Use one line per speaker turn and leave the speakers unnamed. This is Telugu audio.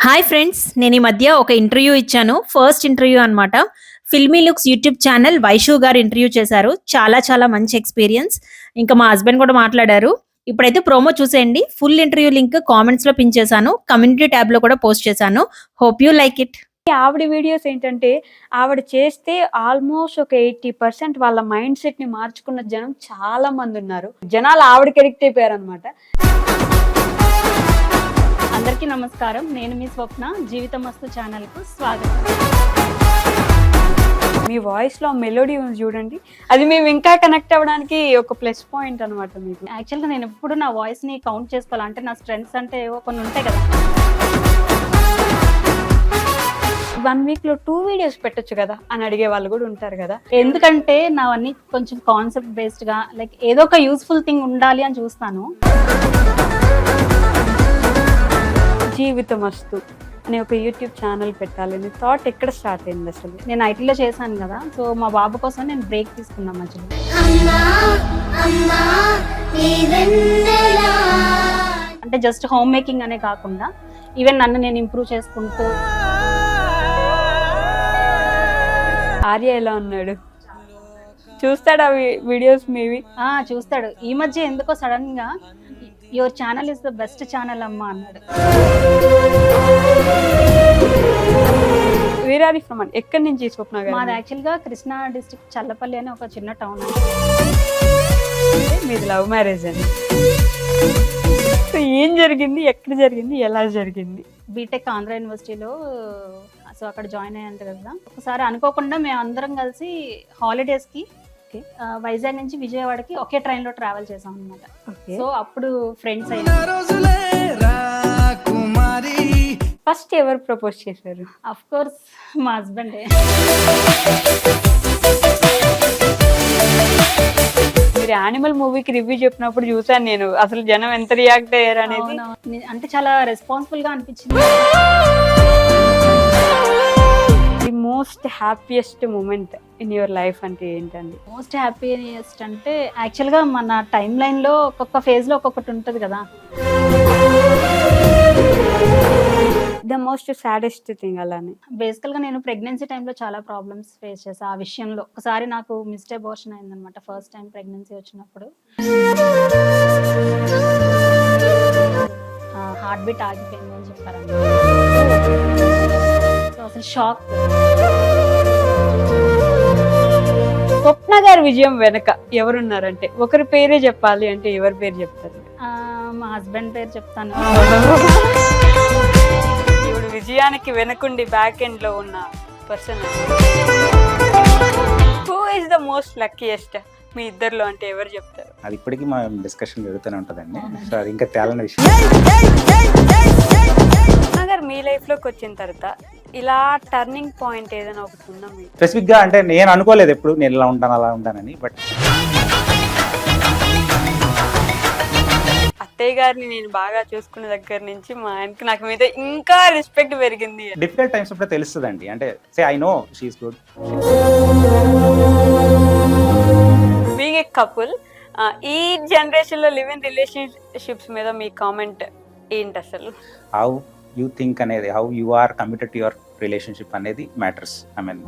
హాయ్ ఫ్రెండ్స్, నేను ఈ మధ్య ఒక ఇంటర్వ్యూ ఇచ్చాను. ఫస్ట్ ఇంటర్వ్యూ అన్నమాట. Filmy looks YouTube channel Vaishu గారు ఇంటర్వ్యూ చేశారు. చాలా చాలా మంచి ఎక్స్పీరియన్స్. ఇంకా మా హస్బెండ్ కూడా మాట్లాడారు. ఇప్పుడైతే ప్రోమో చూసేయండి. ఫుల్ ఇంటర్వ్యూ లింక్ కామెంట్స్ లో పిన్ చేశాను, కమ్యూనిటీ ట్యాబ్ లో కూడా పోస్ట్ చేశాను. Hope you like it.
ఆవిడ వీడియోస్ ఏంటంటే ఆవిడ చేస్తే ఆల్మోస్ట్ ఒక 80% వాళ్ళ మైండ్ సెట్ ని మార్చుకున్న జనం చాలా మంది ఉన్నారు. జనాలు ఆవిడకి ఎడిక్ట్ అయిపోయారు అనమాట.
అందరికీ నమస్కారం. నేను మీ స్వప్న. జీవితం మస్తు ఛానల్ కు స్వాగతం.
మీ వాయిస్ లో మెలోడీ ఉంది చూడండి, అది మేము ఇంకా కనెక్ట్ అవ్వడానికి ఒక ప్లస్ పాయింట్ అనమాట. మీకు
యాక్చువల్గా నేను ఎప్పుడు నా వాయిస్ ని కౌంట్ చేసుకోవాలంటే నా స్ట్రెంగ్స్ అంటే ఏవో కొన్ని ఉంటాయి కదా.
1 week లో 2 videos పెట్టొచ్చు కదా అని అడిగే వాళ్ళు కూడా ఉంటారు కదా.
ఎందుకంటే నావన్నీ కొంచెం కాన్సెప్ట్ బేస్డ్ గా, లైక్ ఏదో ఒక యూస్ఫుల్ థింగ్ ఉండాలి అని చూస్తాను.
జీవితమస్తు అనే ఒక యూట్యూబ్ ఛానల్ పెట్టాలని థాట్ ఎక్కడ స్టార్ట్ అయింది అసలు?
నేను ఐటీలో చేశాను కదా, సో మా బాబు కోసం నేను బ్రేక్ తీసుకున్నా మధ్యలో. అంటే జస్ట్ హోమ్ మేకింగ్ అనే కాకుండా ఈవెన్ నన్ను నేను ఇంప్రూవ్ చేసుకుంటూ.
ఆర్య ఎలా ఉన్నాడు? చూస్తాడు అవి వీడియోస్ మీవి?
చూస్తాడు. ఈ మధ్య ఎందుకో సడన్ గా your channel is the best channel అమ్మా అన్నాడు.
Where are you from? ఎక్కడి నుంచి స్వప్న గారు?
మాది యాక్చువల్ గా కృష్ణా డిస్ట్రిక్ట్ చల్లపల్లి అని ఒక చిన్న టౌన్.
మీది లవ్ మ్యారేజ్ అండి. సో ఏం జరిగింది, ఎక్కడ జరిగింది, ఎలా జరిగింది?
బీటెక్ ఆంధ్ర యూనివర్సిటీలో, సో అక్కడ జాయిన్ అయ్యాను కదా. ఒకసారి అనుకోకుండా మేము అందరం కలిసి హాలిడేస్కి వైజాగ్ నుంచి విజయవాడకి ఒకే ట్రైన్లో ట్రావెల్ చేసాం అనమాట. సో అప్పుడు ఫ్రెండ్స్ అయ్యారు.
ఫస్ట్ ఎవరు ప్రపోజ్ చేశారు?
అఫ్ కోర్స్ మా హస్బెండే.
మీరు యానిమల్ మూవీకి రివ్యూ చెప్పినప్పుడు చూసాను నేను, అసలు జనం ఎంత రియాక్ట్ అయ్యారు అనేది.
అంటే చాలా రెస్పాన్సిబుల్ గా అనిపించింది.
The most happiest moment in your life అంటే ఏంటండి?
మోస్ట్ హ్యాపీయెస్ట్ అంటే యాక్చువల్గా మన టైం లైన్లో ఒక్కొక్క ఫేజ్లో ఒక్కొక్కటి ఉంటుంది కదా.
ద మోస్ట్ సాడెస్ట్ థింగ్ అలానే?
బేసికల్గా నేను ప్రెగ్నెన్సీ టైంలో చాలా ప్రాబ్లమ్స్ ఫేస్ చేశాను. ఆ విషయంలో ఒకసారి నాకు మిస్డ్ అబార్షన్ అయిందనమాట. ఫస్ట్ టైం ప్రెగ్నెన్సీ వచ్చినప్పుడు హార్ట్ బీట్ ఆగిపోయింది అని చెప్పారు. సో అసలు షాక్.
స్వప్న గారి విజయం వెనక ఎవరున్నారంటే ఒకరి పేరే చెప్పాలి అంటే ఎవరి పేరు చెప్తారు?
మా హస్బెండ్ పేరు చెప్తాను.
ఇప్పుడు విజయానికి వెనకుండి బ్యాక్ ఎండ్ లో ఉన్న person who is the most luckiest మీ ఇద్దరిలో అంటే ఎవరు చెప్తారు?
అది ఇప్పటికీ మా డిస్కషన్ జరుగుతూనే ఉంటుందండి. సో అది ఇంకా తేలని విషయం.
గారు మీ లైఫ్ లోకి వచ్చిన తర్వాత ఇలా టర్నింగ్ పాయింట్ ఏదైనా ఒకటి ఉందా మీకు
స్పెసిఫిక్ గా? అంటే నేను అనుకోలేదు ఎప్పుడు నేను ఇలా ఉంటాను అలా ఉంటానని. బట్
అత్తయ్య గారిని నేను బాగా చూసుకున్న దగ్గర నుంచి మా ఆయనకి నాకు మీద ఇంకా రెస్పెక్ట్ పెరిగింది.
డిఫికల్ట్ టైమ్స్ అప్పుడే తెలుస్తుందండి. అంటే say I know she is good.
Being a couple, ఈ జనరేషన్ లో లివ్ ఇన్ రిలేషన్షిప్స్ మీద మీ కామెంట్ ఏంటి అసలు?
హౌ యూ థింక్ అనేది, how you are committed to your relationship అనేది మ్యాటర్స్. I mean